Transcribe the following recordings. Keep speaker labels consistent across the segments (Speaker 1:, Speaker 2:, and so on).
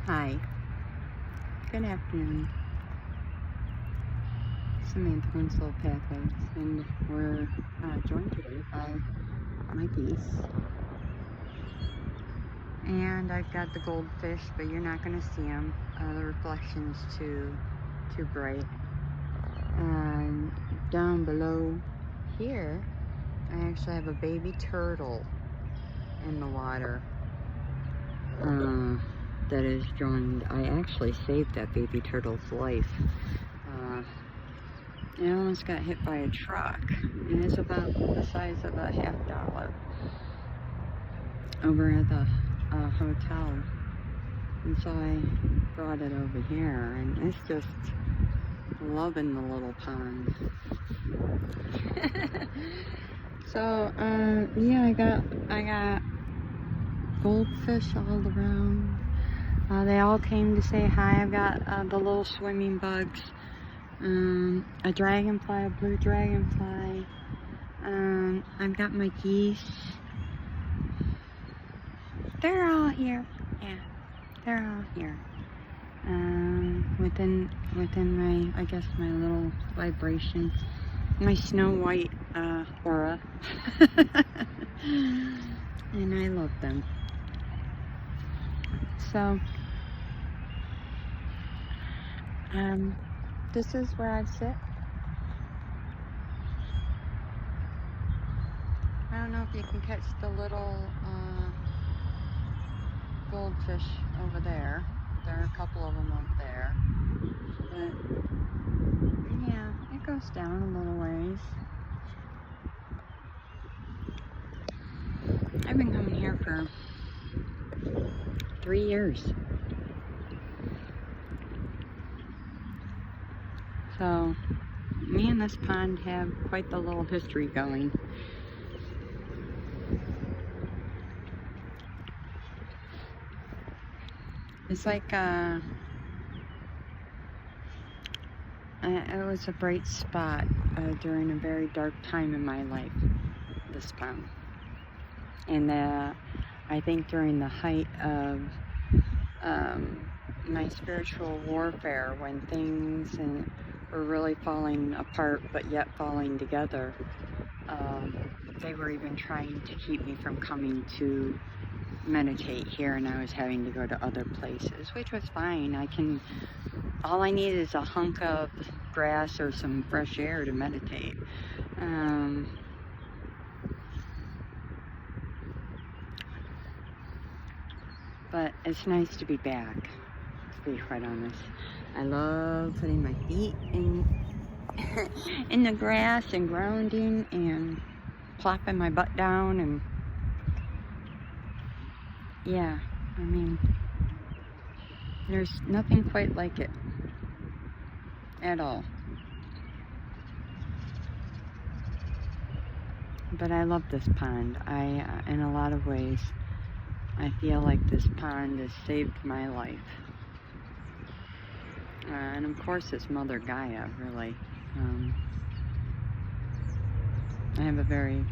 Speaker 1: Hi, good afternoon. Samantha from facets, and we're joined today by my geese. And I've got the goldfish, but you're not going to see them. The reflection's too bright. And down below here, I actually have a baby turtle in the water. That is joined. I actually saved that baby turtle's life. It almost got hit by a truck, and it's about the size of a $50 over at the hotel. And so I brought it over here, and it's just loving the little pond. So yeah, I got goldfish all around. They all came to say hi. I've got the little swimming bugs, a dragonfly, a blue dragonfly. I've got my geese. They're all here. Yeah, they're all here. Within my, I guess, my little vibration, my snow white aura. And I love them. So this is where I sit. I don't know if you can catch the little goldfish over there. There are a couple of them up there. But yeah, it goes down a little ways. I've been coming here for 3 years. So me and this pond have quite the little history going. It's like it was a bright spot during a very dark time in my life, this pond. And I think during the height of my spiritual warfare, when things were really falling apart but yet falling together, they were even trying to keep me from coming to meditate here, and I was having to go to other places, which was fine. All I need is a hunk of grass or some fresh air to meditate. But it's nice to be back, to be quite honest. I love putting my feet in in the grass and grounding and plopping my butt down, and yeah, I mean, there's nothing quite like it at all. But I love this pond. In a lot of ways, I feel like this pond has saved my life. And of course, it's Mother Gaia, really. I have a very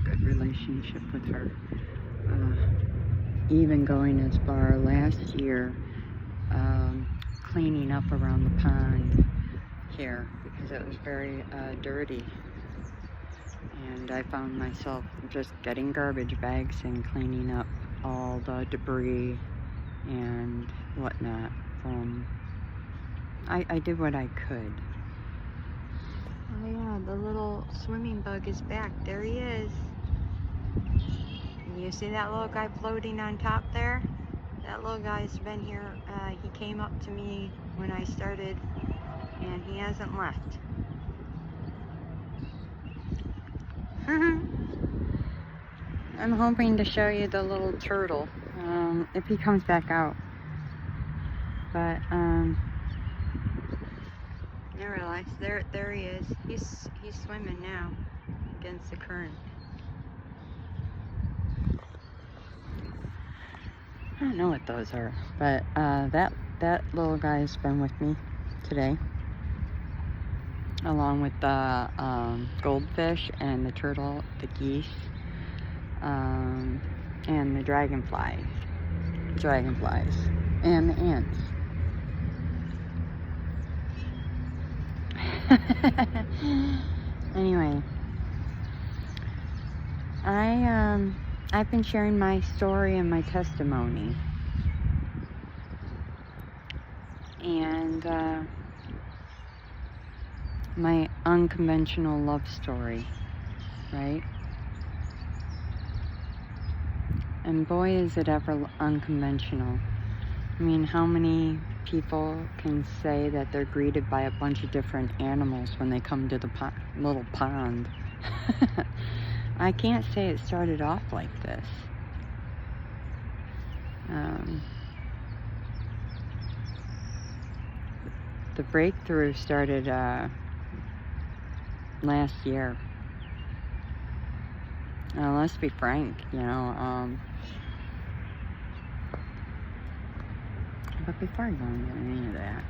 Speaker 1: good relationship with her. Even going as far last year, cleaning up around the pond here, because it was very dirty. And I found myself just getting garbage bags and cleaning up all the debris and whatnot from... I did what I could. Oh yeah, the little swimming bug is back. There he is. You see that little guy floating on top there? That little guy's been here. He came up to me when I started, and he hasn't left. I'm hoping to show you the little turtle if he comes back out. But I realize there he is. He's swimming now against the current. I don't know what those are, but that little guy's been with me today, along with the goldfish and the turtle, the geese, and the dragonflies. and the ants. Anyway, I've been sharing my story and my testimony, and my unconventional love story, right? And boy, is it ever unconventional. I mean, how many people can say that they're greeted by a bunch of different animals when they come to the little pond? I can't say it started off like this. The breakthrough started last year. Let's be frank, you know. But before I go into any of that,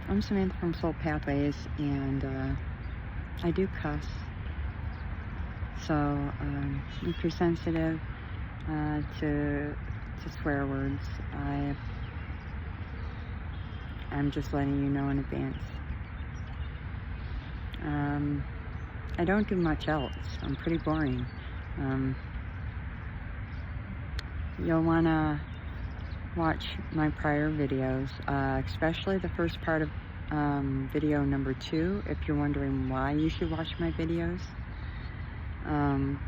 Speaker 1: I'm Samantha from Soul Pathways, and I do cuss. So if you're sensitive to swear words, I'm just letting you know in advance. I don't do much else. I'm pretty boring. You'll want to watch my prior videos, especially the first part of video number 2, if you're wondering why you should watch my videos. I'm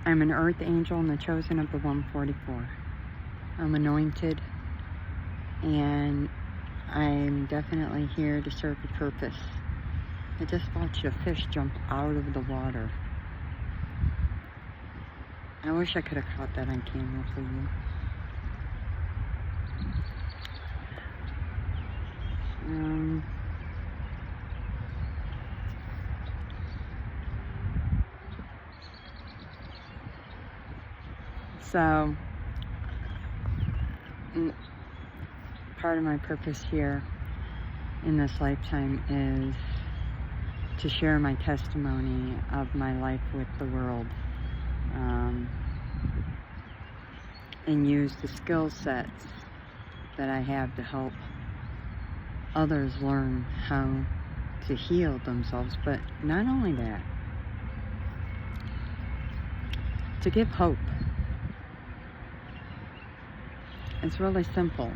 Speaker 1: an earth angel and the chosen of the 144. I'm anointed, and I'm definitely here to serve a purpose. I just watched a fish jump out of the water. I wish I could have caught that on camera for you. So, part of my purpose here in this lifetime is to share my testimony of my life with the world, and use the skill sets that I have to help others learn how to heal themselves. But not only that, to give hope. It's really simple.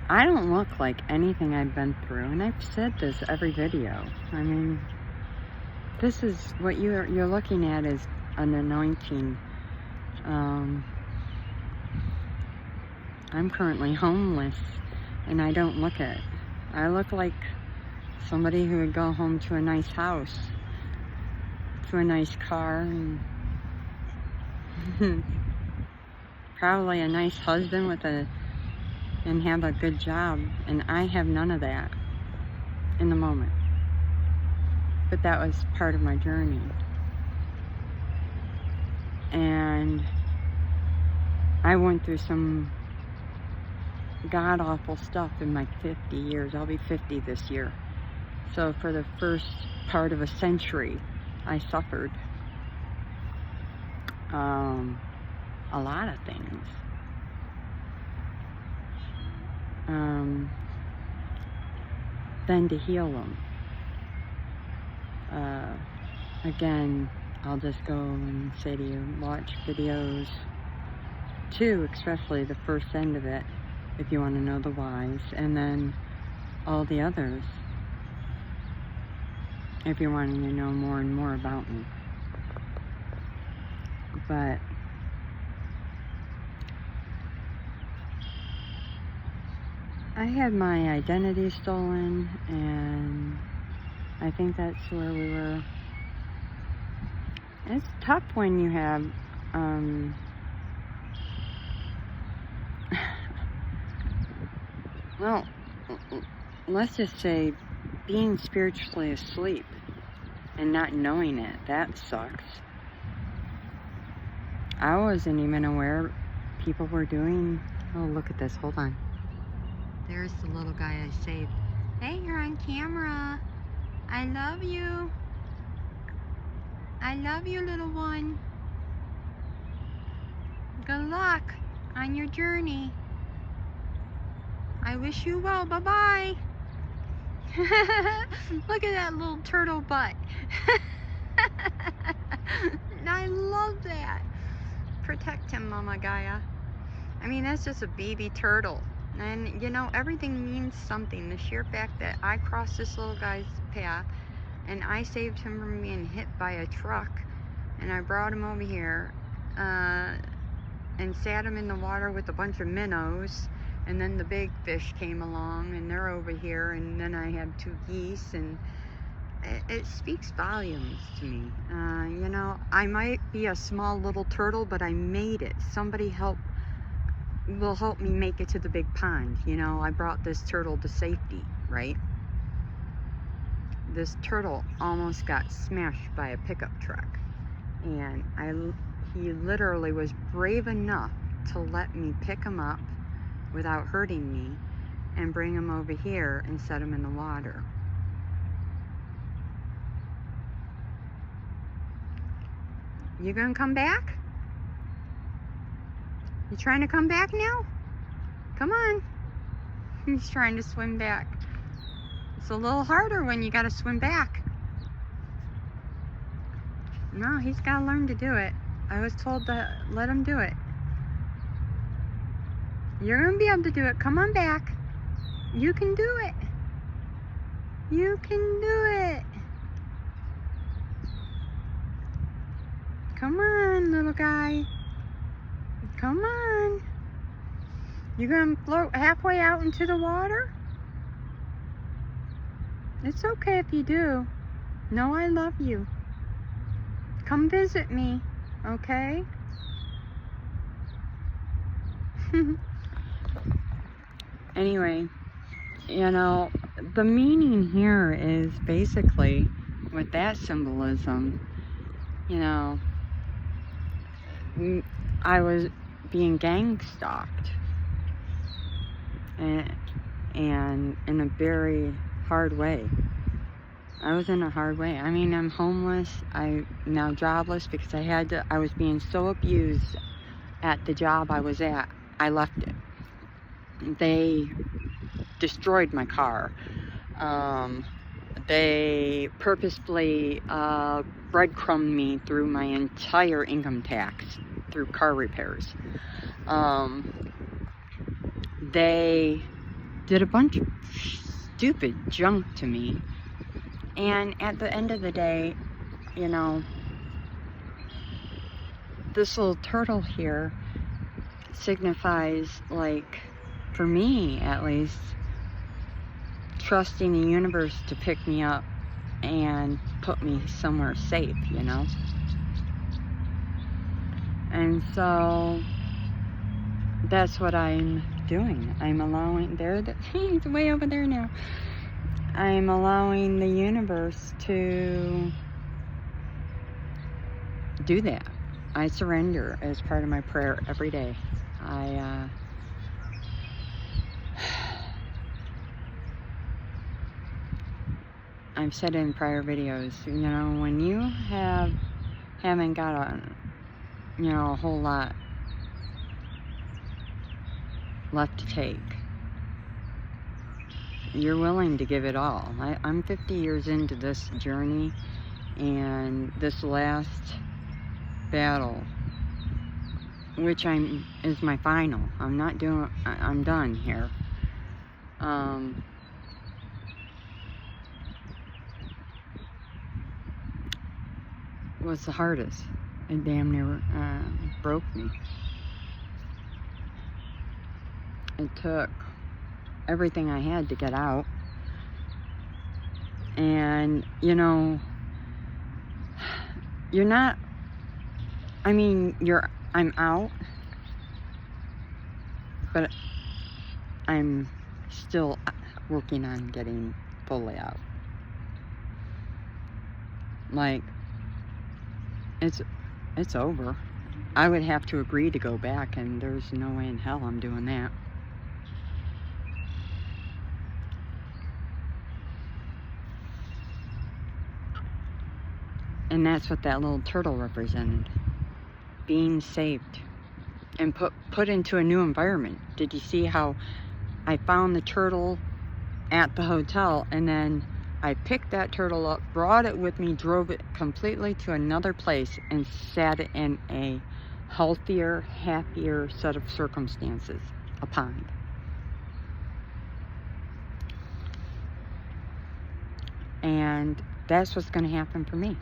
Speaker 1: I don't look like anything I've been through, and I've said this every video. I mean, this is what you're looking at is an anointing. I'm currently homeless, and I don't look it. I look like somebody who would go home to a nice house, to a nice car, and probably a nice husband and have a good job, and I have none of that in the moment. But that was part of my journey. And I went through some god-awful stuff in my 50 years. I'll be 50 this year. So for the first part of a century, I suffered a lot of things. Then to heal them. Again, I'll just go and say to you, watch videos 2, especially the first end of it, if you want to know the whys, and then all the others, if you're wanting to know more and more about me. But I had my identity stolen, and I think that's where we were. It's tough when you have well, let's just say being spiritually asleep and not knowing it. That sucks. I wasn't even aware people were doing. Oh, look at this. Hold on. There's the little guy I saved. Hey, you're on camera. I love you. I love you, little one. Good luck. on your journey. I wish you well. Bye-bye. Look at that little turtle butt. I love that. Protect him, Mama Gaia. I mean, that's just a baby turtle. And, you know, everything means something. The sheer fact that I crossed this little guy's path and I saved him from being hit by a truck, and I brought him over here and sat him in the water with a bunch of minnows, and then the big fish came along and they're over here, and then I had 2 geese, and it speaks volumes to me. You know, I might be a small little turtle, but I made it. Somebody will help me make it to the big pond. You know, I brought this turtle to safety, right? This turtle almost got smashed by a pickup truck, and he literally was brave enough to let me pick him up without hurting me and bring him over here and set him in the water. You gonna come back? You trying to come back now? Come on. He's trying to swim back. It's a little harder when you gotta swim back. No, he's gotta learn to do it. I was told to let him do it. You're gonna be able to do it. Come on back. You can do it. You can do it. Come on, little guy. Come on. You gonna float halfway out into the water? It's okay if you do. No, I love you. Come visit me, okay? Anyway, you know, the meaning here is basically, with that symbolism, you know, I was being gang stalked, and in a very hard way. I was in a hard way. I mean, I'm homeless. I'm now jobless because I was being so abused at the job I was at. I left it. They destroyed my car. They purposefully breadcrumbed me through my entire income tax through car repairs. They did a bunch of stupid junk to me. And at the end of the day, you know, this little turtle here signifies, like, for me at least, trusting the universe to pick me up and put me somewhere safe, you know? And so that's what I'm doing. I'm allowing, he's way over there now. I'm allowing the universe to do that. I surrender as part of my prayer every day. I've said in prior videos, you know, when you haven't got a whole lot left to take, you're willing to give it all. I'm 50 years into this journey, and this last battle, which is my final. I'm done here. Was the hardest. It damn near broke me. It took everything I had to get out. And, you know, I'm out, but I'm still working on getting fully out. Like, it's over. I would have to agree to go back, and there's no way in hell I'm doing that. And that's what that little turtle represented. Being saved. and put into a new environment. Did you see how I found the turtle at the hotel, and then I picked that turtle up, brought it with me, drove it completely to another place, and sat it in a healthier, happier set of circumstances, a pond. And that's what's going to happen for me.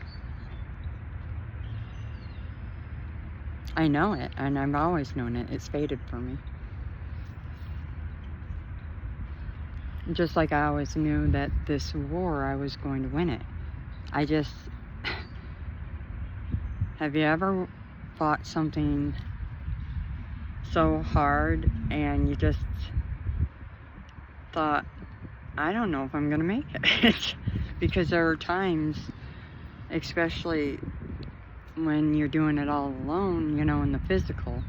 Speaker 1: I know it, and I've always known it. It's fated for me. Just like I always knew that this war, I was going to win it. I just... Have you ever fought something so hard and you just thought, I don't know if I'm going to make it? Because there are times, especially when you're doing it all alone, you know, in the physical,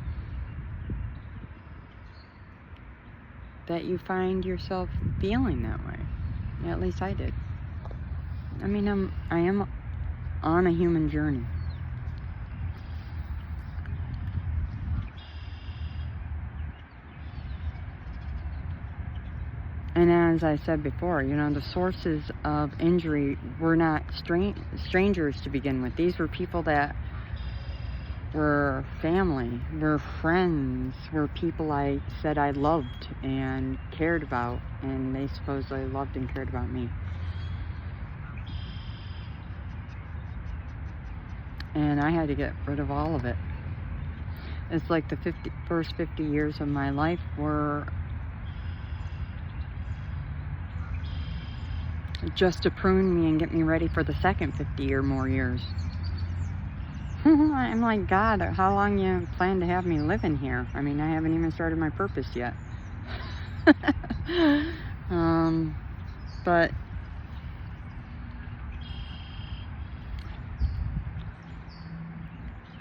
Speaker 1: that you find yourself feeling that way. At least I did. I mean, I am on a human journey. And as I said before, you know, the sources of injury were not strangers to begin with. These were people that were family, were friends, were people I said I loved and cared about, and they supposedly loved and cared about me. And I had to get rid of all of it. It's like the first 50 years of my life were just to prune me and get me ready for the second 50 or more years. I'm like, God, how long you plan to have me living here? I mean, I haven't even started my purpose yet. But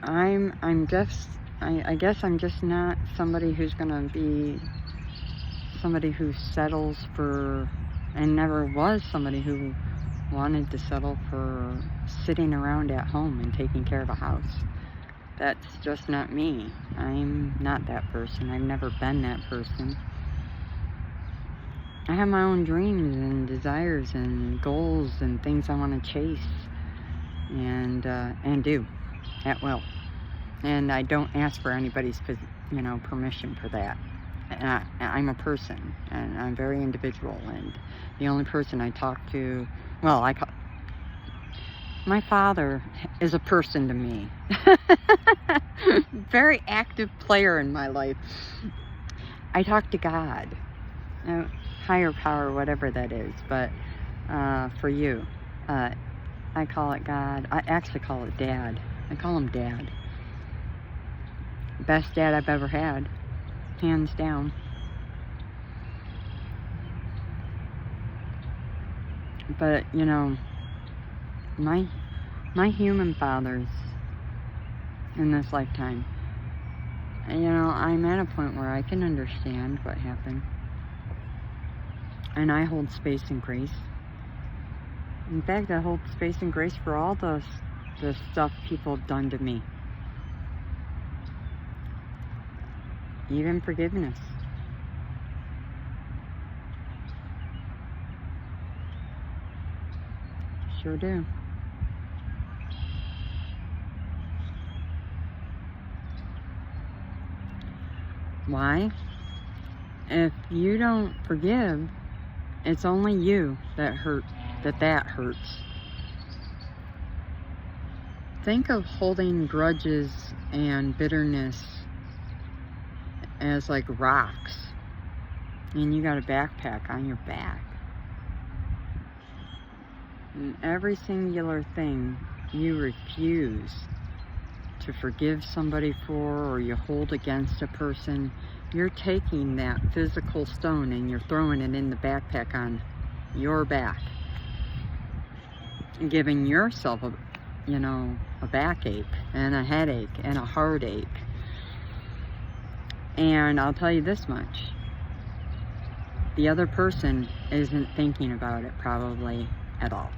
Speaker 1: I guess I'm just not somebody who's gonna be somebody who settles for, and never was somebody who wanted to settle for sitting around at home and taking care of a house. That's just not me. I'm not that person. I've never been that person. I have my own dreams and desires and goals and things I want to chase and do at will. And I don't ask for anybody's, you know, permission for that. And I'm a person, and I'm very individual, and the only person I talk to, well, my father is a person to me. Very active player in my life. I talk to God, higher power, whatever that is, but for you, I call it God. I actually call it Dad. I call him Dad. Best dad I've ever had, hands down. But, you know, my human fathers in this lifetime, you know, I'm at a point where I can understand what happened. And I hold space and grace. In fact, I hold space and grace for all the stuff people have done to me. Even forgiveness. Sure do. Why? If you don't forgive, it's only you that hurts. Think of holding grudges and bitterness as like rocks, and you got a backpack on your back, and every singular thing you refuse to forgive somebody for, or you hold against a person, you're taking that physical stone and you're throwing it in the backpack on your back and giving yourself a backache and a headache and a heartache. And I'll tell you this much, the other person isn't thinking about it probably at all.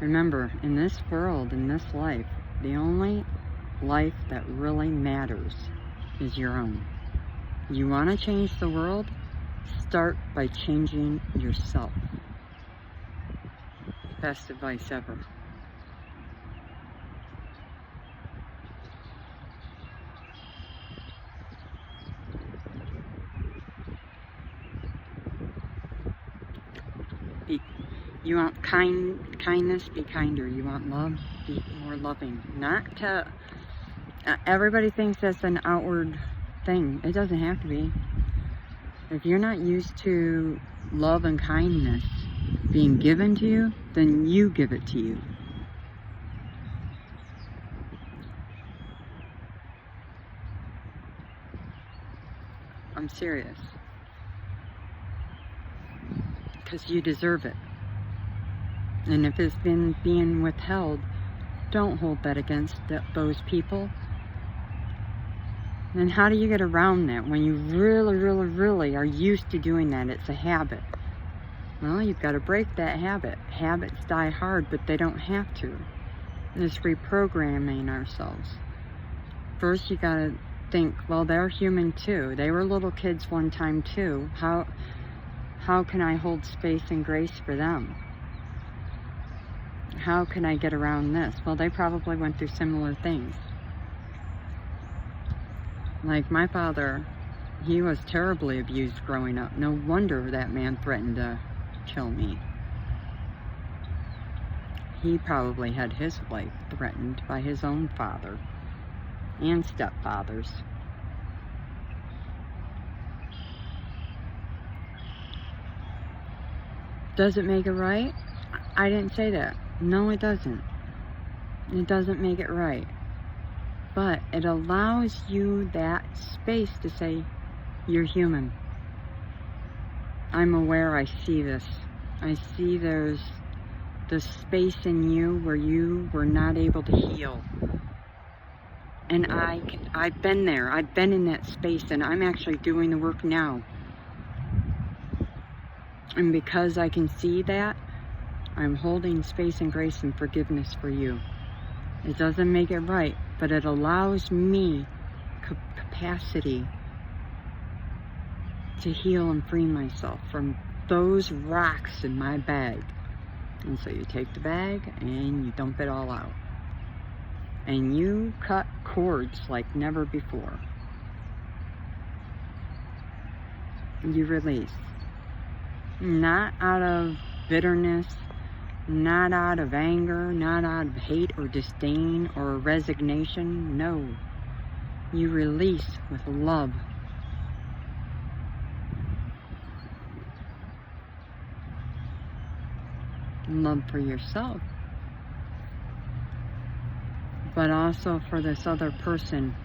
Speaker 1: Remember, in this world, in this life, the only life that really matters is your own. You want to change the world? Start by changing yourself. Best advice ever. You want kindness, be kinder. You want love, be more loving. Not to... everybody thinks that's an outward thing. It doesn't have to be. If you're not used to love and kindness being given to you, then you give it to you. I'm serious. Because you deserve it. And if it's been being withheld, don't hold that against those people. And how do you get around that when you really are used to doing that? It's a habit. Well, you've got to break that habit. Habits die hard, but they don't have to. It's reprogramming ourselves. First, you got to think, well, they're human too. They were little kids one time too. How can I hold space and grace for them? How can I get around this? Well, they probably went through similar things. Like my father, he was terribly abused growing up. No wonder that man threatened to kill me. He probably had his life threatened by his own father and stepfathers. Does it make it right? I didn't say that. No, it doesn't. It doesn't make it right. But it allows you that space to say, you're human. I'm aware, I see this. I see there's the space in you where you were not able to heal. And I've been there. I've been in that space, and I'm actually doing the work now. And because I can see that, I'm holding space and grace and forgiveness for you. It doesn't make it right, but it allows me capacity to heal and free myself from those rocks in my bag. And so you take the bag and you dump it all out. And you cut cords like never before. You release. Not out of bitterness, not out of anger, not out of hate or disdain or resignation. No. You release with love. Love for yourself, but also for this other person.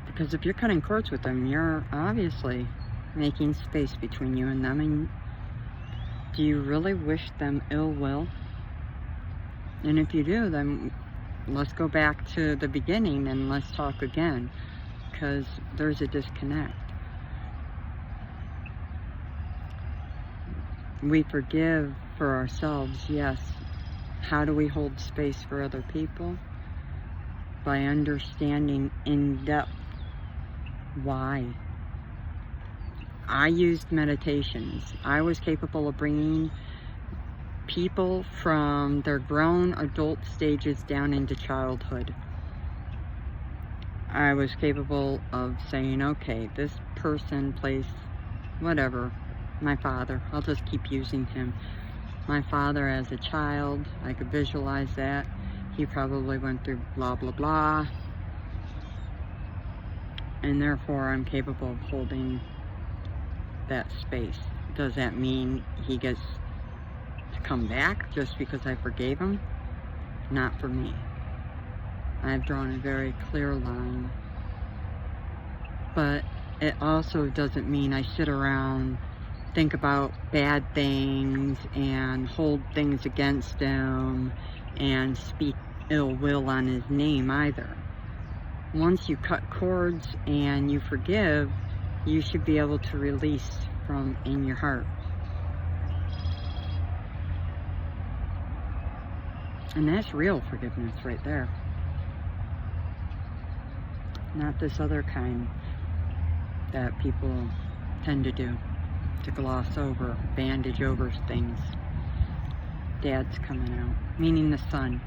Speaker 1: Because if you're cutting cords with them, you're obviously making space between you and them. And do you really wish them ill will? And if you do, then let's go back to the beginning and let's talk again, because there's a disconnect. We forgive for ourselves, yes. How do we hold space for other people? By understanding in depth why. I used meditations. I was capable of bringing people from their grown adult stages down into childhood. I was capable of saying, okay, this person, place, whatever, my father, I'll just keep using him. My father as a child, I could visualize that. He probably went through blah, blah, blah. And therefore, I'm capable of holding that space. Does that mean he gets to come back just because I forgave him? Not for me. I've drawn a very clear line. But it also doesn't mean I sit around, think about bad things and hold things against him and speak ill will on his name either. Once you cut cords and you forgive, you should be able to release from in your heart. And that's real forgiveness right there. Not this other kind that people tend to do, to gloss over, bandage over things. Dad's coming out, meaning the sun.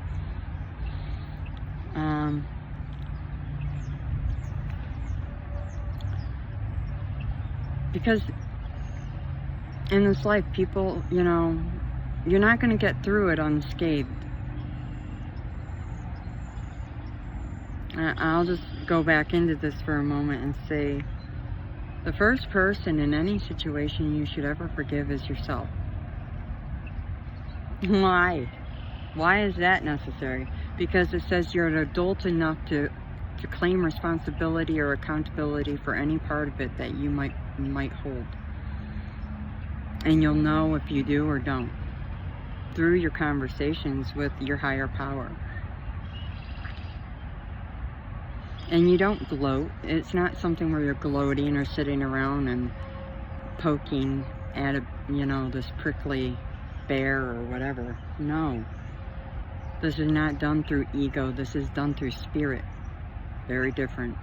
Speaker 1: Because in this life, people, you know, you're not going to get through it unscathed. I'll just go back into this for a moment and say, the first person in any situation you should ever forgive is yourself. Why? Why is that necessary? Because it says you're an adult enough to claim responsibility or accountability for any part of it that you might hold. And you'll know if you do or don't through your conversations with your higher power. And you don't gloat. It's not something where you're gloating or sitting around and poking at this prickly bear or whatever. No. This is not done through ego. This is done through spirit. Very different.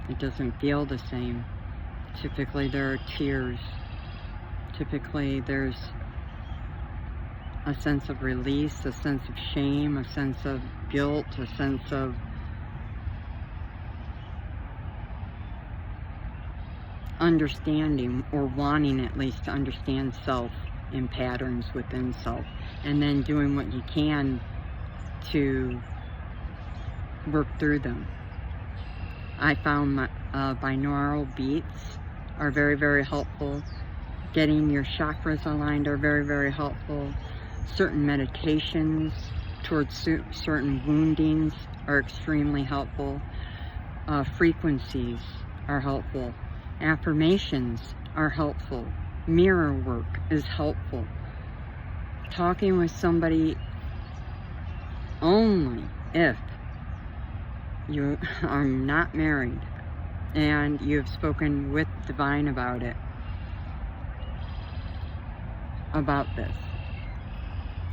Speaker 1: It doesn't feel the same. Typically there are tears. Typically there's a sense of release, a sense of shame, a sense of guilt, a sense of understanding, or wanting at least to understand self and patterns within self, and then doing what you can to work through them. I found my binaural beats are very, very helpful. Getting your chakras aligned are very, very helpful. Certain meditations towards certain woundings are extremely helpful. Frequencies are helpful. Affirmations are helpful. Mirror work is helpful. Talking with somebody only if you are not married and you've spoken with Divine about it, about this,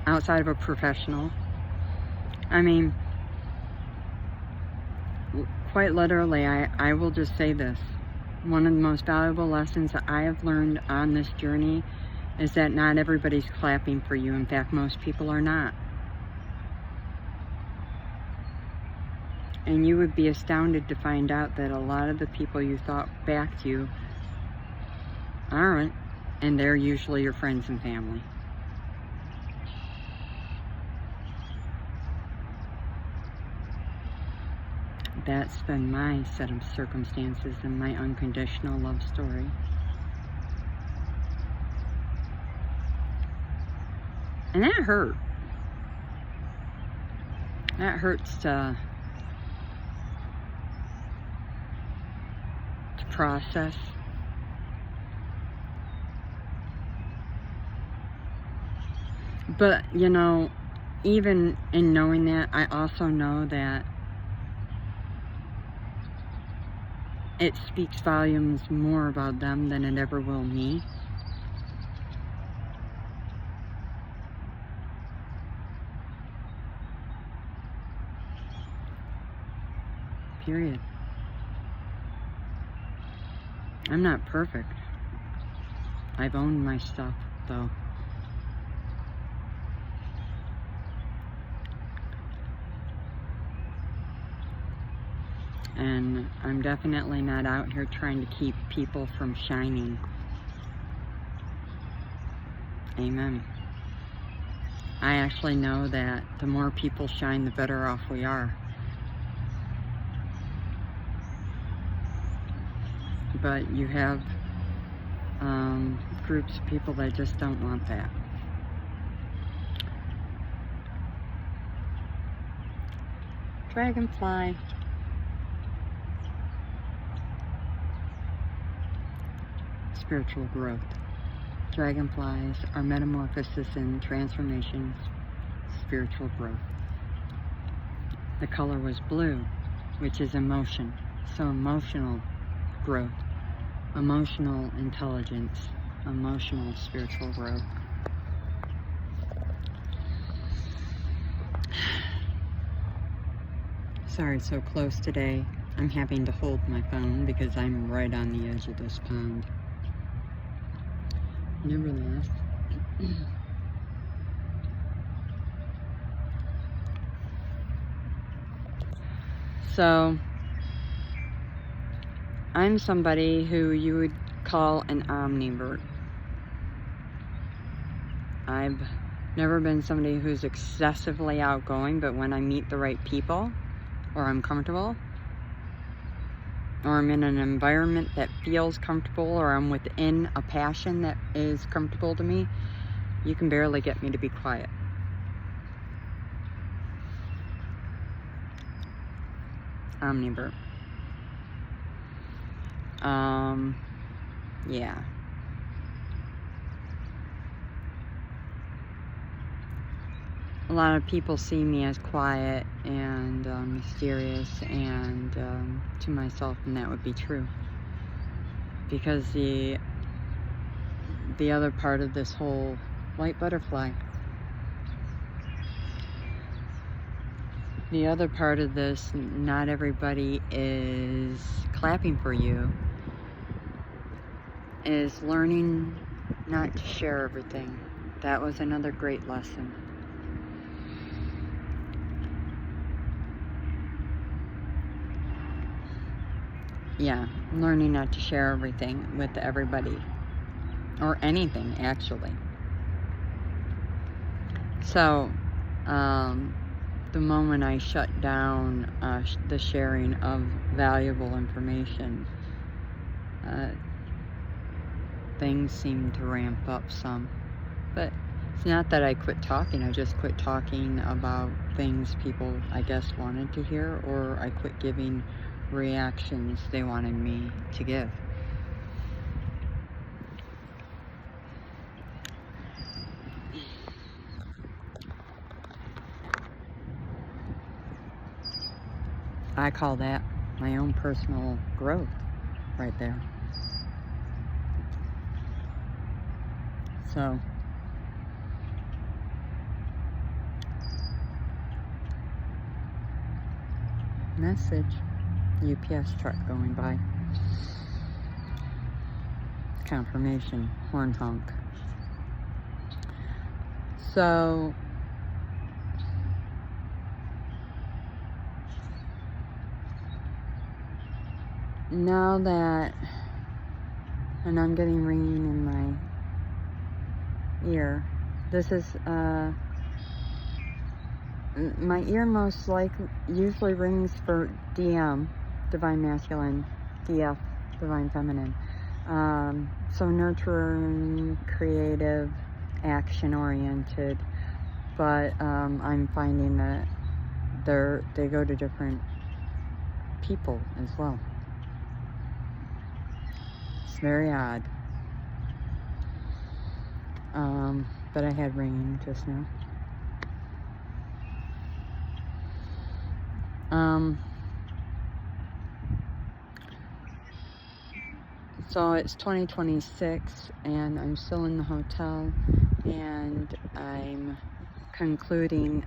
Speaker 1: outside of a professional. I mean, quite literally, I will just say this. One of the most valuable lessons that I have learned on this journey is that not everybody's clapping for you. In fact, most people are not. And you would be astounded to find out that a lot of the people you thought backed you aren't, and they're usually your friends and family. That's been my set of circumstances in my unconditional love story. And that hurt. That hurts to process. But, even in knowing that, I also know that it speaks volumes more about them than it ever will me. Period. I'm not perfect. I've owned my stuff, though. And I'm definitely not out here trying to keep people from shining. Amen. I actually know that the more people shine, the better off we are. But you have groups of people that just don't want that. Dragonfly. Spiritual growth. Dragonflies are metamorphosis and transformations, spiritual growth. The color was blue, which is emotion. So emotional growth, emotional intelligence, emotional spiritual growth. Sorry, it's so close today. I'm having to hold my phone because I'm right on the edge of this pond. Nevertheless. So, I'm somebody who you would call an omnivore. I've never been somebody who's excessively outgoing, but when I meet the right people, or I'm comfortable, or I'm in an environment that feels comfortable, or I'm within a passion that is comfortable to me, you can barely get me to be quiet. Omnivore. Yeah. A lot of people see me as quiet and mysterious, and to myself, and that would be true. Because the other part of this whole white butterfly, the other part of this, not everybody is clapping for you, is learning not to share everything. That was another great lesson. Yeah, learning not to share everything with everybody, or anything, actually. So, the moment I shut down the sharing of valuable information, things seem to ramp up some. But it's not that I quit talking, I just quit talking about things people, I guess, wanted to hear, or I quit giving reactions they wanted me to give. I call that my own personal growth right there. So, message. UPS truck going by. Confirmation. Horn honk. So, now that, and I'm getting ringing in my ear, this is, my ear most likely usually rings for DM, Divine Masculine, DF, Divine Feminine. So nurturing, creative, action-oriented, but I'm finding that they go to different people as well. It's very odd. But I had ringing just now. So it's 2026 and I'm still in the hotel, and I'm concluding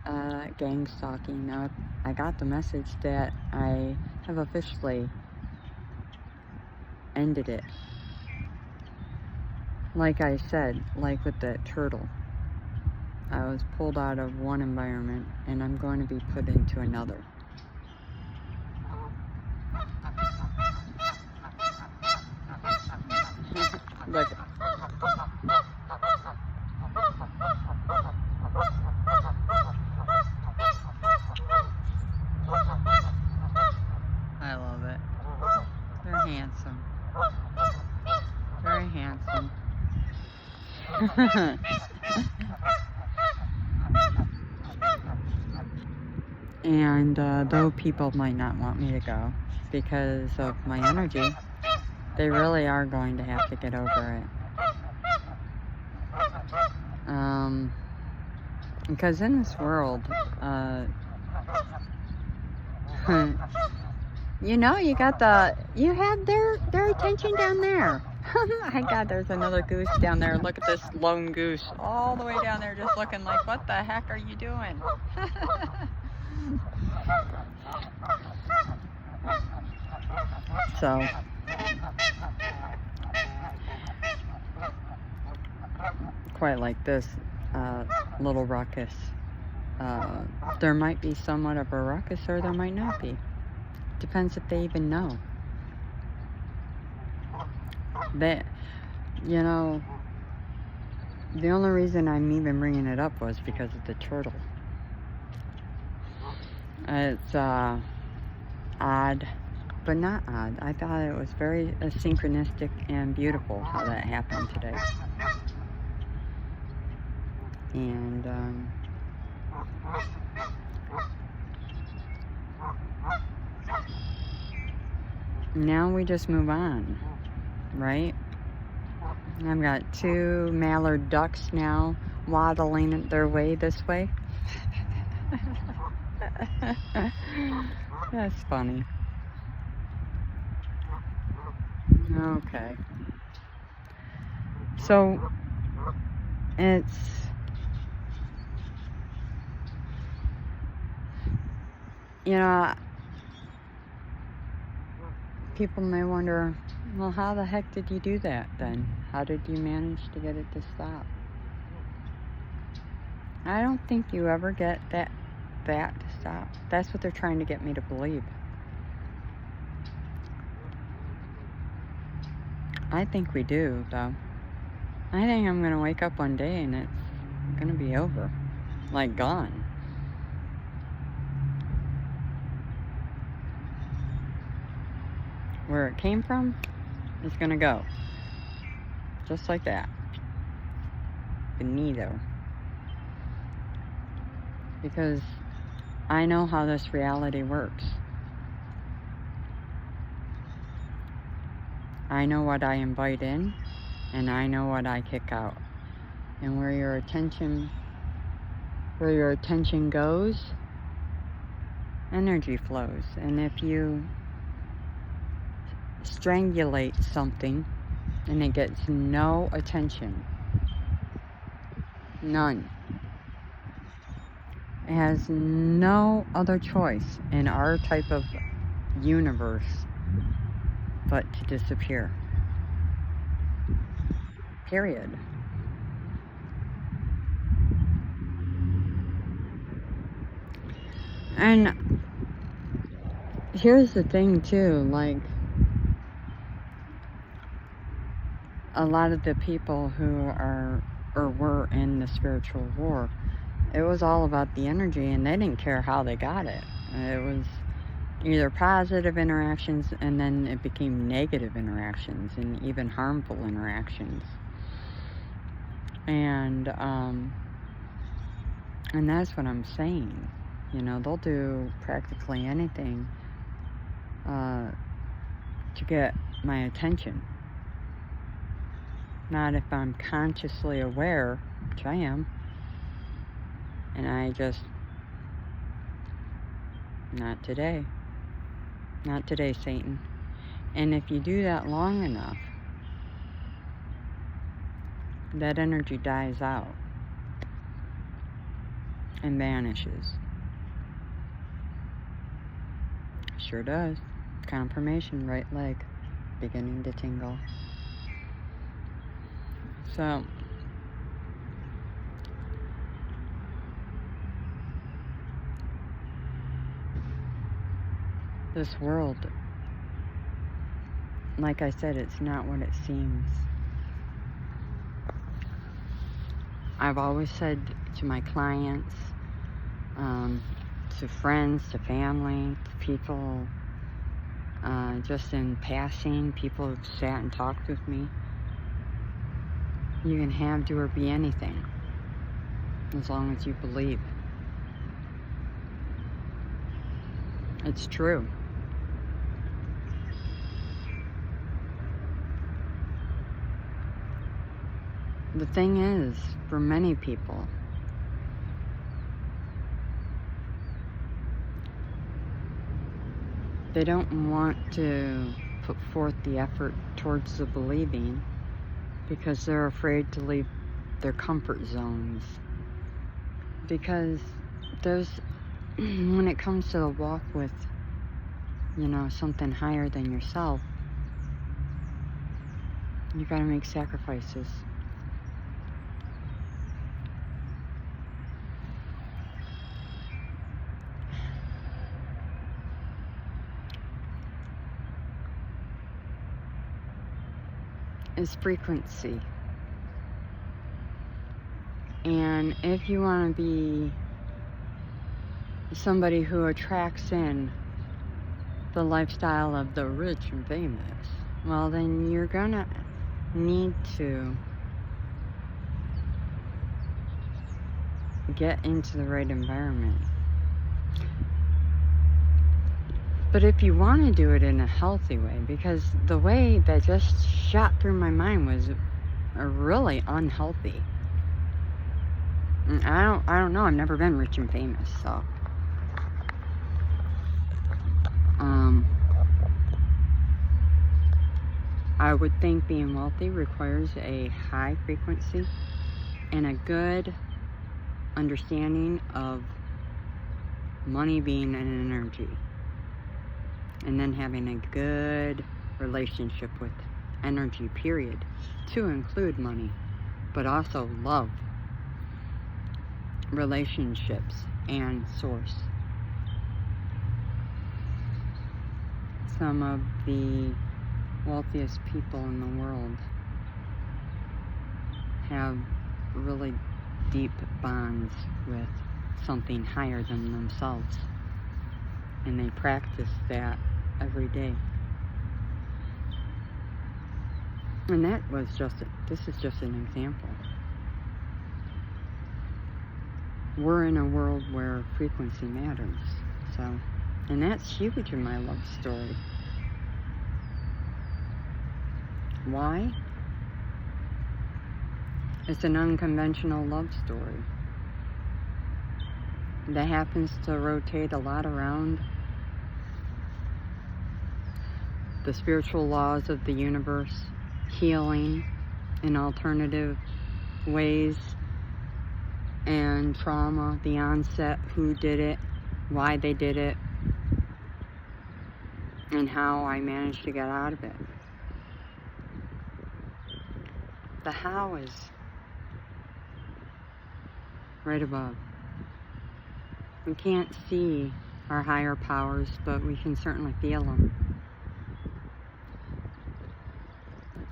Speaker 1: gang stalking. Now I got the message that I have officially ended it. Like I said, like with that turtle, I was pulled out of one environment and I'm going to be put into another. Look. I love it. They're handsome. Very handsome. And though people might not want me to go because of my energy, they really are going to have to get over it. Because in this world, you know, you had their attention down there, My God, there's another goose down there. Look at this lone goose all the way down there just looking like, what the heck are you doing? So, quite like this little ruckus. There might be somewhat of a ruckus or there might not be. Depends if they even know. That, you know, the only reason I'm even bringing it up was because of the turtle. It's odd, but not odd. I thought it was very synchronistic and beautiful how that happened today. And now we just move on, right? I've got 2 mallard ducks now waddling their way this way. That's funny. Okay. So it's, you know, people may wonder, well, how the heck did you do that then? How did you manage to get it to stop? I don't think you ever get that to stop. That's what they're trying to get me to believe. I think we do, though. I think I'm gonna wake up one day and it's gonna be over. Like, gone. Where it came from is gonna go. Just like that. Finito. Because I know how this reality works. I know what I invite in, and I know what I kick out. And where your attention goes, energy flows. And if you strangulate something and it gets no attention, none, it has no other choice in our type of universe but to disappear. Period. And here's the thing too, like, a lot of the people who are or were in the spiritual war, it was all about the energy and they didn't care how they got it. It was either positive interactions and then it became negative interactions and even harmful interactions. And that's what I'm saying. You know, they'll do practically anything to get my attention. Not if I'm consciously aware, which I am, and I just, not today. Not today, Satan. And if you do that long enough, that energy dies out and vanishes. Sure does. Confirmation, right leg beginning to tingle. So, this world, like I said, it's not what it seems. I've always said to my clients, to friends, to family, to people, just in passing, people who've sat and talked with me, you can have, do, or be anything, as long as you believe. It's true. The thing is, for many people, they don't want to put forth the effort towards the believing because they're afraid to leave their comfort zones. Because there's, when it comes to the walk with, you know, something higher than yourself, you gotta make sacrifices. Is frequency. And if you want to be somebody who attracts in the lifestyle of the rich and famous, well, then you're gonna need to get into the right environment. But if you want to do it in a healthy way, because the way that just shot through my mind was really unhealthy. And I don't know. I've never been rich and famous, so I would think being wealthy requires a high frequency and a good understanding of money being an energy. And then having a good relationship with energy, period, to include money, but also love, relationships, and source. Some of the wealthiest people in the world have really deep bonds with something higher than themselves, and they practice that every day. And this is just an example. We're in a world where frequency matters, so, and that's huge in my love story. Why? It's an unconventional love story that happens to rotate a lot around the spiritual laws of the universe, healing in alternative ways, and trauma, the onset, who did it, why they did it, and how I managed to get out of it. The how is right above. We can't see our higher powers, but we can certainly feel them.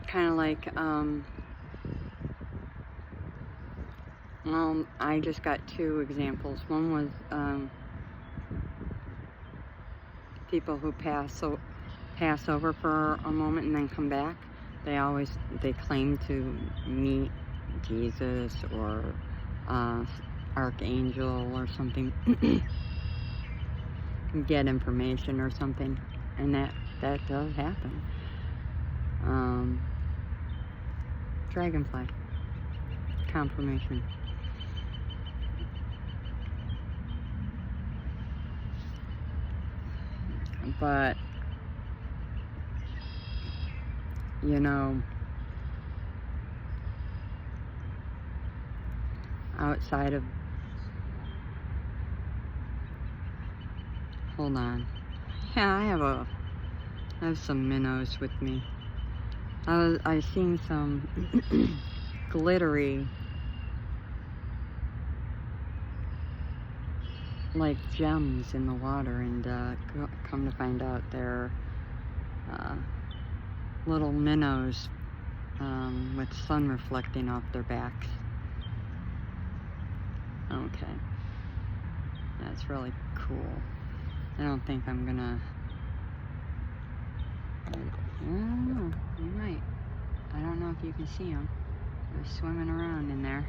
Speaker 1: Kind of like, well, I just got two examples. One was people who pass over for a moment and then come back. They claim to meet Jesus or Archangel or something, get information or something, and that does happen. Dragonfly confirmation. But you know, outside of, hold on, yeah, I have some minnows with me. I seen some glittery, like gems in the water, and come to find out they're little minnows with sun reflecting off their backs. Okay, that's really cool. I don't think I'm gonna, I don't know, you might. I don't know if you can see them. They're swimming around in there.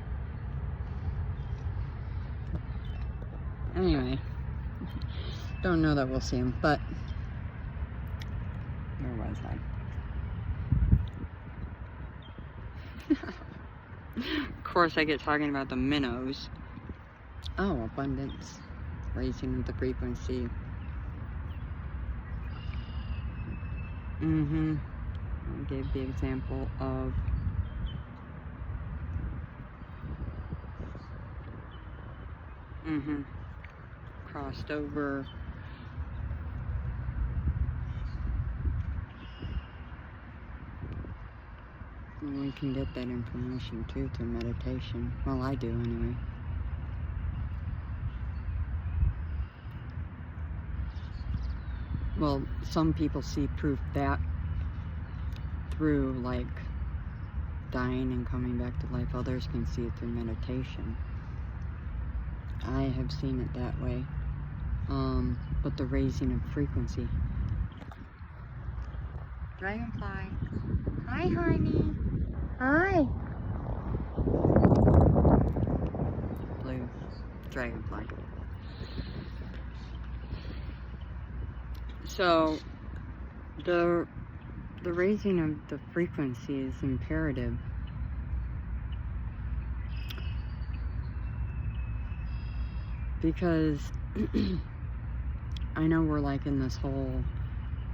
Speaker 1: Anyway, don't know that we'll see them, but where was I? Of course, I get talking about the minnows. Oh, abundance, raising the frequency. I gave the example of crossed over. And we can get that information too through meditation. Well, I do anyway. Well, some people see proof that through like dying and coming back to life. Others can see it through meditation. I have seen it that way. But the raising of frequency. Dragonfly. Hi, honey. Hi. Blue dragonfly. So, the raising of the frequency is imperative. Because I know we're like in this whole,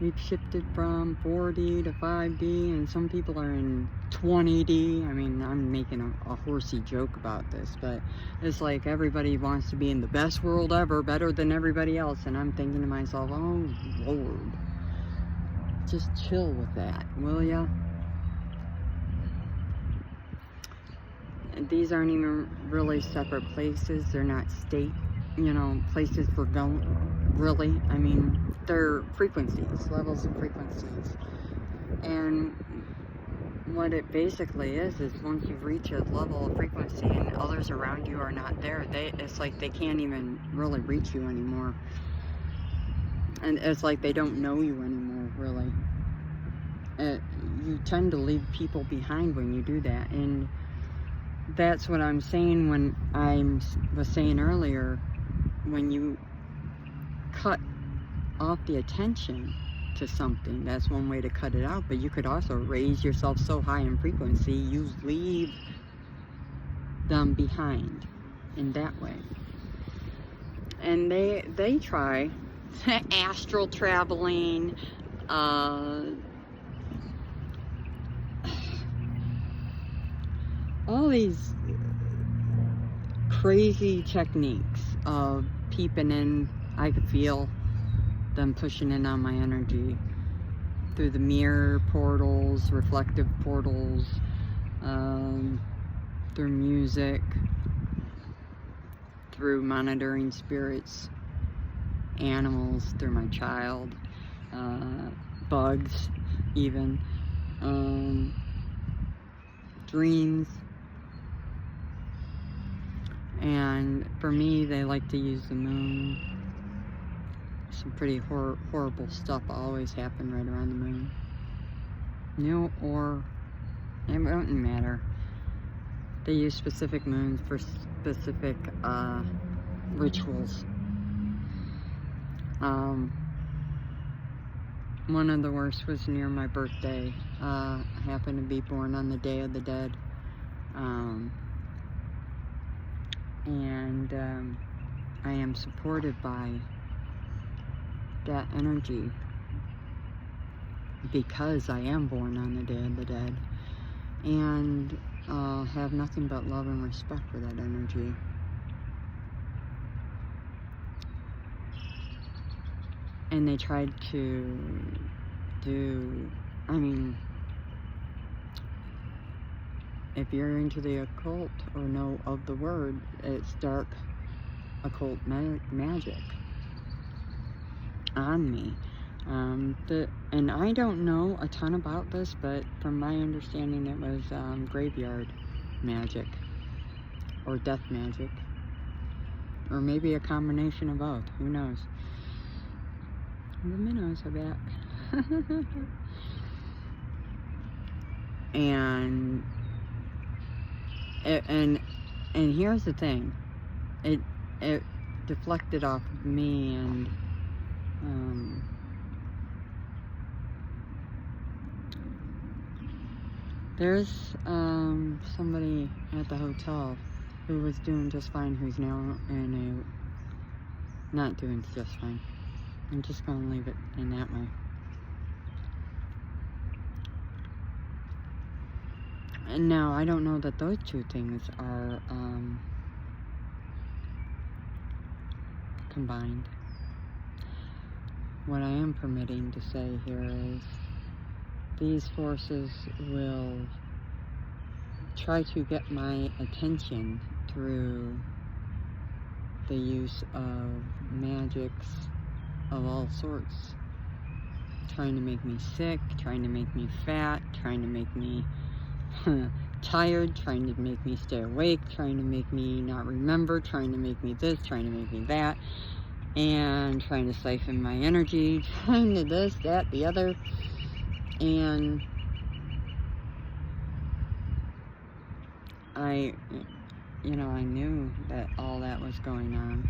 Speaker 1: we've shifted from 4D to 5D, and some people are in 20D. I mean, I'm making a horsey joke about this, but it's like everybody wants to be in the best world ever, better than everybody else, and I'm thinking to myself, oh Lord, just chill with that, will ya? And these aren't even really separate places. They're not state, places for going, really. I mean, they're frequencies, levels of frequencies. And what it basically is once you reach a level of frequency and others around you are not there, it's like they can't even really reach you anymore. And it's like they don't know you anymore, really. You tend to leave people behind when you do that. And that's what I'm saying when I was saying earlier, when you cut off the attention to something, that's one way to cut it out. But you could also raise yourself so high in frequency, you leave them behind in that way. And they try astral traveling, all these crazy techniques of peeping in. I could feel them pushing in on my energy through the mirror portals, reflective portals, through music, through monitoring spirits, animals, through my child, bugs even, dreams. And for me, they like to use the moon. Some pretty horrible stuff always happen right around the moon. Or it wouldn't matter. They use specific moons for specific rituals. One of the worst was near my birthday. I happened to be born on the Day of the Dead. And I am supported by that energy because I am born on the Day of the Dead, and have nothing but love and respect for that energy. And they tried to do, I mean, if you're into the occult or know of the word, it's dark occult magic on me. And I don't know a ton about this, but from my understanding it was graveyard magic or death magic, or maybe a combination of both, who knows. The minnows are back. And here's the thing, it deflected off of me, and there's somebody at the hotel who was doing just fine, who's now not doing just fine. I'm just gonna leave it in that way. And now, I don't know that those two things are combined. What I am permitting to say here is these forces will try to get my attention through the use of magics of all sorts, trying to make me sick, trying to make me fat, trying to make me tired, trying to make me stay awake, trying to make me not remember, trying to make me this, trying to make me that, and trying to siphon my energy, trying to this, that, the other. And I knew that all that was going on.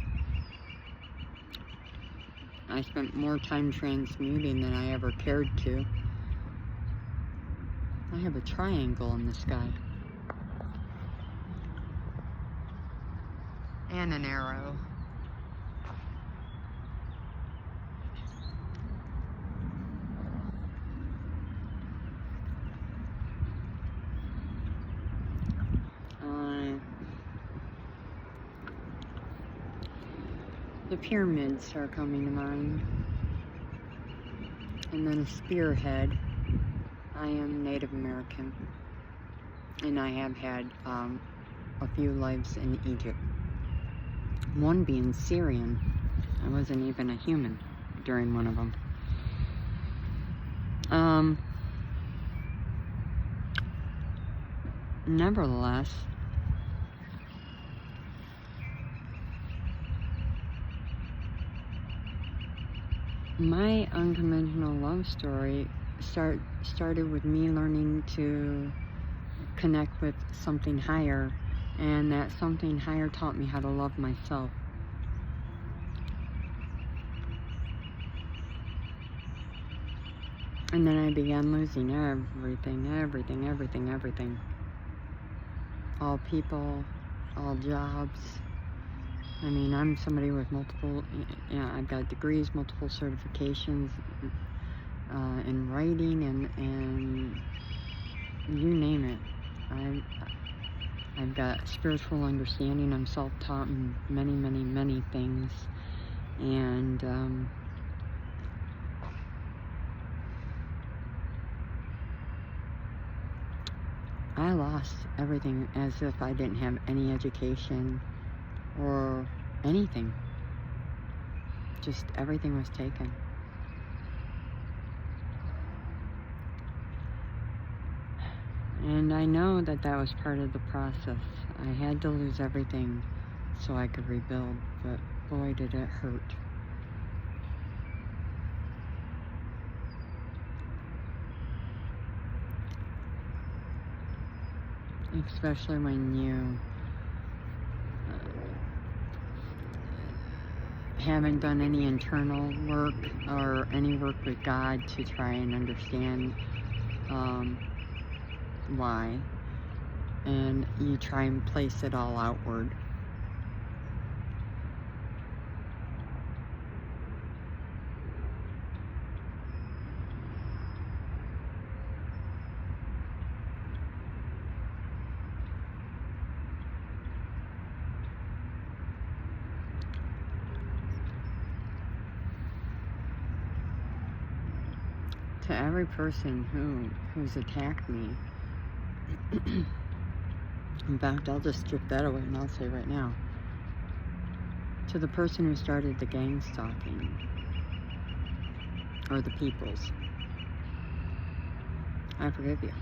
Speaker 1: I spent more time transmuting than I ever cared to. I have a triangle in the sky. And an arrow. The pyramids are coming to mind. And then a spearhead. I am Native American. And I have had a few lives in Egypt. One being Syrian. I wasn't even a human during one of them. Nevertheless, my unconventional love story started with me learning to connect with something higher, and that something higher taught me how to love myself. And then I began losing everything. All people, all jobs. I mean, I'm somebody with multiple, I've got degrees, multiple certifications in writing, and you name it. I've got spiritual understanding. I'm self-taught in many things. And I lost everything as if I didn't have any education or anything. Just everything was taken. And I know that that was part of the process. I had to lose everything so I could rebuild, but boy did it hurt. Especially when you haven't done any internal work or any work with God to try and understand why, and you try and place it all outward. To every person who's attacked me, in fact, I'll just strip that away and I'll say right now, to the person who started the gang stalking, or the peoples, I forgive you.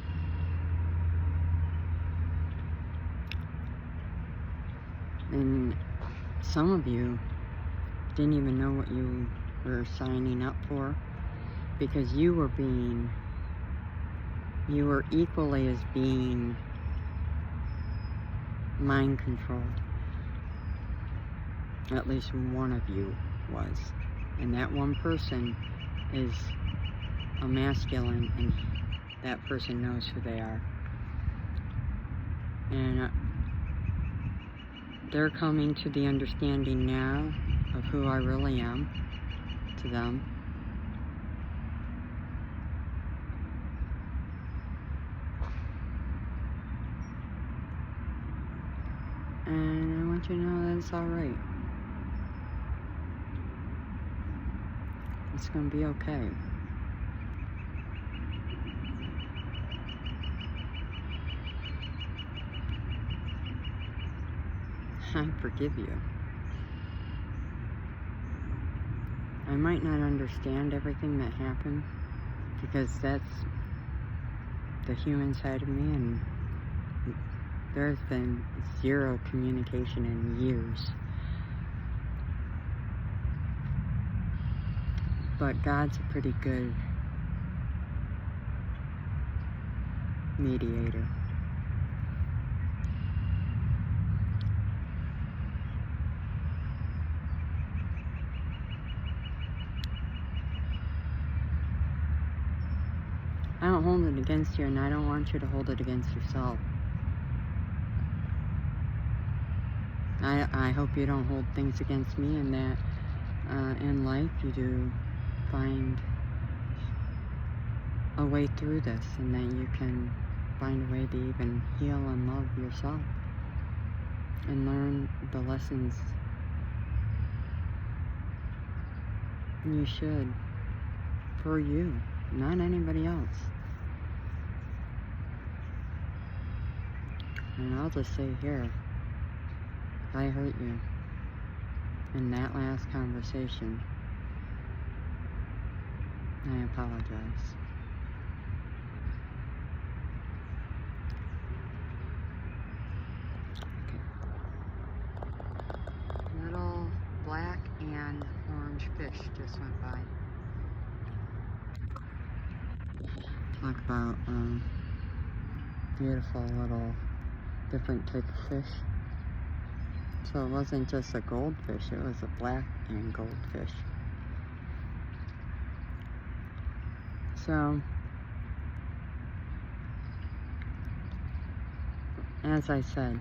Speaker 1: And some of you didn't even know what you were signing up for, because you were equally as being mind controlled. At least one of you was. And that one person is a masculine, and that person knows who they are. And they're coming to the understanding now of who I really am to them. And I want you to know that it's alright. It's gonna be okay. I forgive you. I might not understand everything that happened, because that's the human side of me, and there's been zero communication in years. But God's a pretty good mediator. I don't hold it against you, and I don't want you to hold it against yourself. I hope you don't hold things against me, and that in life you do find a way through this, and that you can find a way to even heal and love yourself and learn the lessons you should for you, not anybody else. And I'll just say here, if I hurt you in that last conversation, I apologize. Okay. Little black and orange fish just went by. Talk about beautiful little different type of fish. So it wasn't just a goldfish, it was a black and goldfish. So, as I said,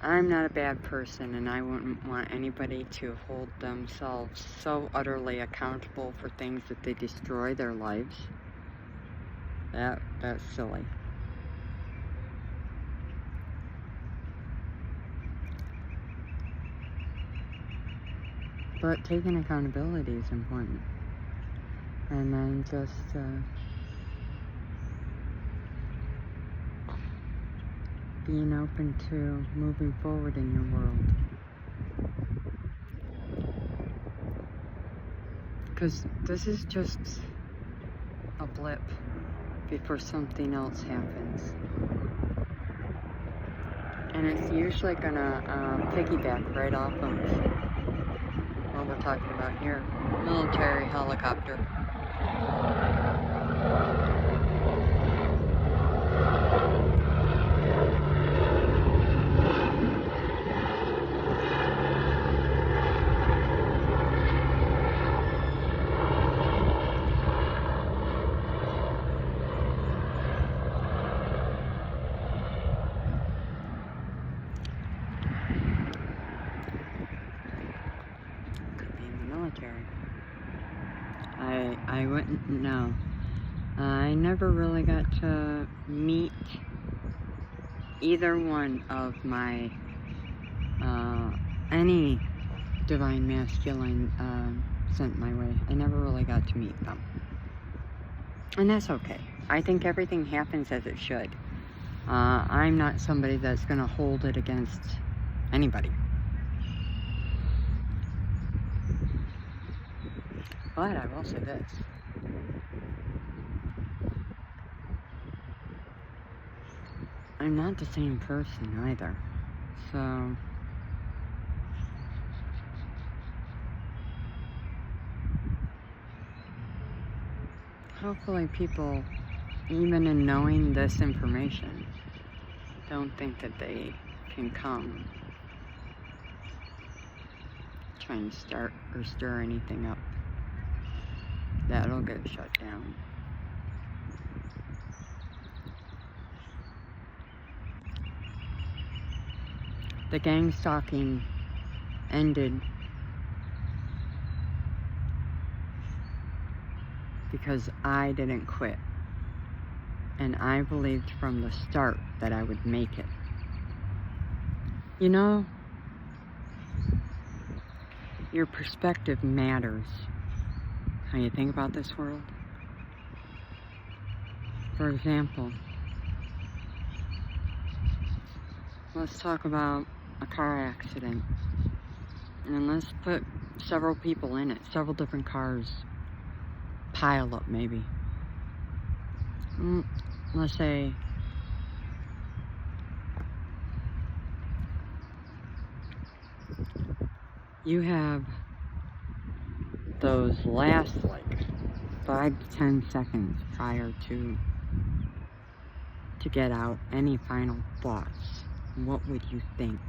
Speaker 1: I'm not a bad person, and I wouldn't want anybody to hold themselves so utterly accountable for things that they destroy their lives. That's silly. But taking accountability is important. And then just being open to moving forward in your world. Because this is just a blip before something else happens. And it's usually gonna piggyback right off of what we're talking about here. Military helicopter. I wouldn't know. I never really got to meet either one of my any divine masculine sent my way. I never really got to meet them, and that's okay. I think everything happens as it should. I'm not somebody that's gonna hold it against anybody. But I will say this. I'm not the same person either. So hopefully people, even in knowing this information, don't think that they can come trying to start or stir anything up. That'll get shut down. The gang stalking ended because I didn't quit. And I believed from the start that I would make it. You know, your perspective matters. How you think about this world. For example, let's talk about a car accident. And let's put several people in it, several different cars pile up maybe. Let's say you have those last like 5 to 10 seconds prior to get out. Any final thoughts? What would you think?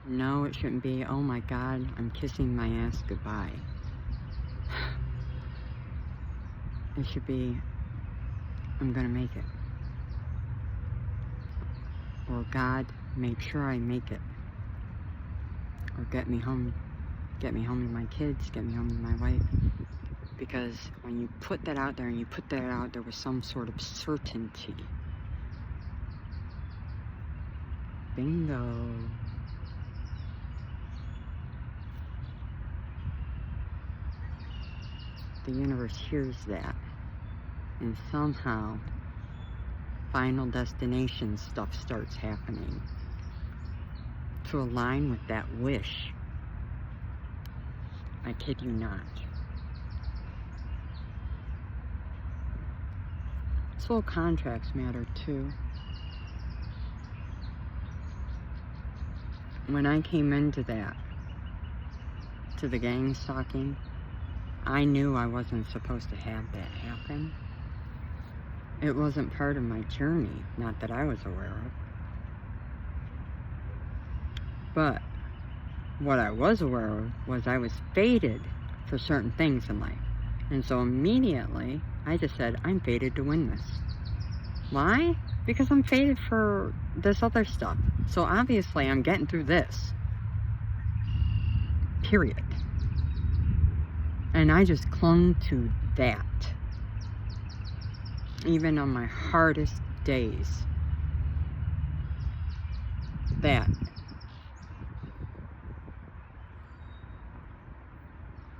Speaker 1: No, it shouldn't be, oh my God, I'm kissing my ass goodbye. It should be, I'm gonna make it. Or God, make sure I make it. Or get me home to my kids, get me home to my wife. Because when you put that out there and you put that out there with some sort of certainty, bingo. The universe hears that, and somehow final destination stuff starts happening to align with that wish. I kid you not. Soul contracts matter too. When I came into that, to the gang stalking, I knew I wasn't supposed to have that happen. It wasn't part of my journey, not that I was aware of. But what I was aware of was I was fated for certain things in life. And so immediately, I just said, I'm fated to win this. Why? Because I'm fated for this other stuff. So obviously, I'm getting through this. Period. And I just clung to that. Even on my hardest days. That.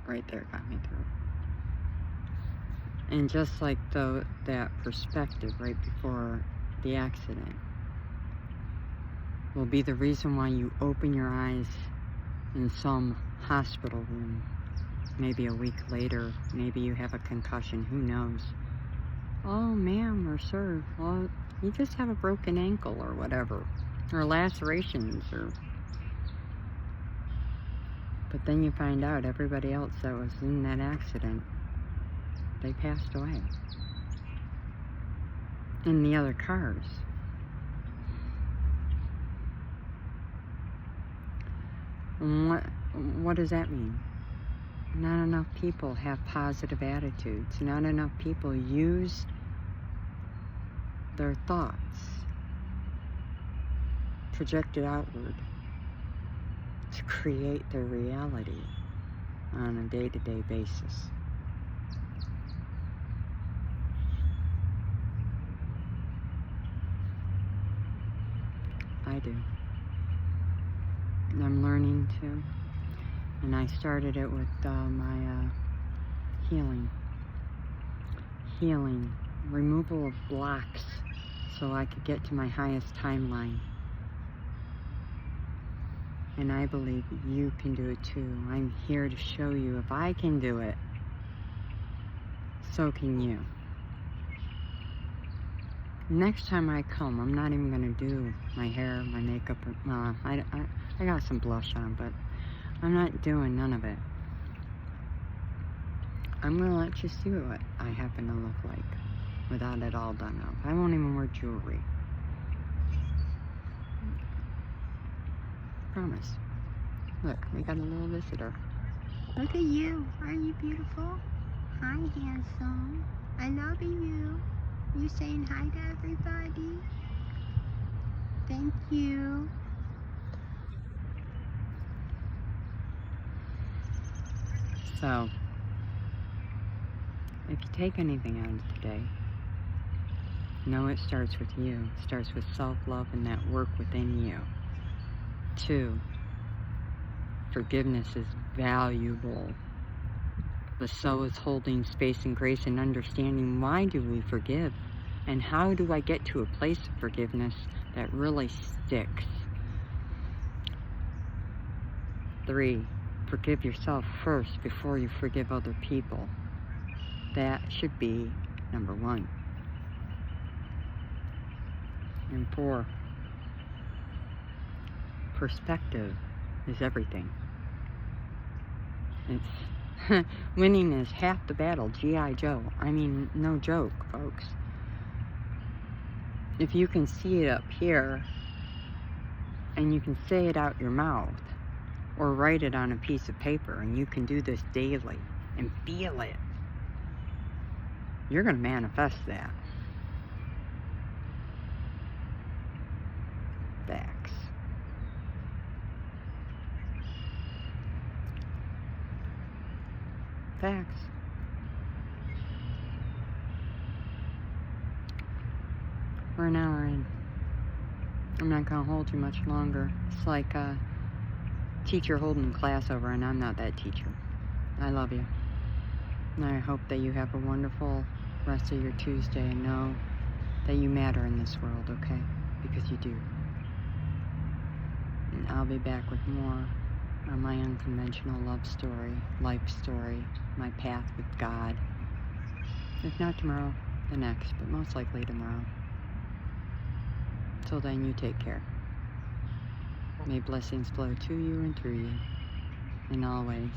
Speaker 1: Right there got me through. And just like that perspective right before the accident will be the reason why you open your eyes in some hospital room. Maybe a week later, maybe you have a concussion, who knows? Oh, ma'am or sir, well, you just have a broken ankle or whatever, or lacerations, or... But then you find out everybody else that was in that accident, they passed away. In the other cars. What does that mean? Not enough people have positive attitudes. Not enough people use their thoughts projected outward to create their reality on a day-to-day basis. I do. And I'm learning to. And I started it with my healing, removal of blocks so I could get to my highest timeline. And I believe you can do it too. I'm here to show you if I can do it, so can you. Next time I come, I'm not even going to do my hair, my makeup. I got some blush on, but I'm not doing none of it. I'm going to let you see what I happen to look like without it all done up. I won't even wear jewelry. Promise. Look, we got a little visitor.
Speaker 2: Look at you. Aren't you beautiful? Hi, handsome. I love you. You saying hi to everybody? Thank you.
Speaker 1: So, if you take anything out of today, know it starts with you. It starts with self-love and that work within you. 2, forgiveness is valuable. The soul is holding space and grace and understanding why do we forgive and how do I get to a place of forgiveness that really sticks. 3, forgive yourself first before you forgive other people. That should be number 1. And 4, perspective is everything. It's winning is half the battle, G.I. Joe. I mean, no joke, folks. If you can see it up here, and you can say it out your mouth, or write it on a piece of paper, and you can do this daily, and feel it, you're going to manifest that. Facts. Facts. We're an hour in. I'm not going to hold you much longer. It's like a teacher holding class over, and I'm not that teacher. I love you. And I hope that you have a wonderful rest of your Tuesday and know that you matter in this world, okay? Because you do. And I'll be back with more on my unconventional love story, life story, my path with God. If not tomorrow, the next, but most likely tomorrow. Till then, you take care. May blessings flow to you and through you, and always.